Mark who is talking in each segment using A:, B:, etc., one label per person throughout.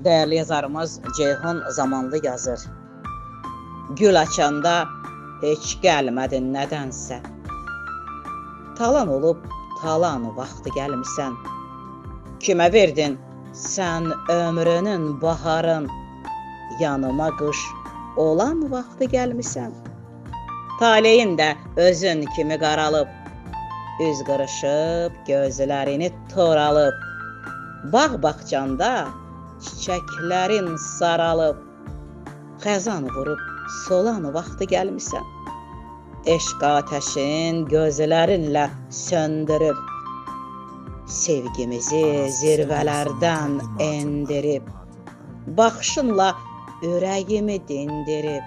A: Değerli yazarımız Ceyhun Zamanlı yazır. Gül açanda heç gəlmədin nədənsə. Talan olub talan vaxtı gəlmisən. Kimə verdin sən ömrünün baharın, yanıma qış olan vaxtı gəlmisən. Taleyin də özün kimi qaralıb, üz qırışıb, gözlərini toralıb. Bağ baxcanda çiçəklərin saralıb, xəzan vurub solan vaxtı gəlmisən. Eşq ateşin gözlərinlə söndürüb, sevgimizi zirvələrdən endirib, baxışınla ürəyimi dindirib,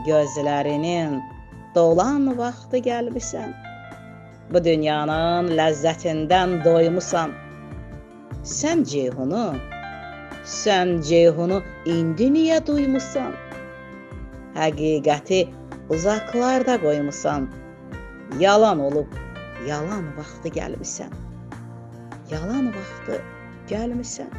A: gözlərinin dolan vaxtı gəlmisən. Bu dünyanın ləzzətindən doymusan. Sən Ceyhunu indi niyə duymusan? Həqiqəti uzaqlarda qoymusan. Yalan olub, yalan vaxtı gəlmisən. Yalan vaxtı gəlmisən.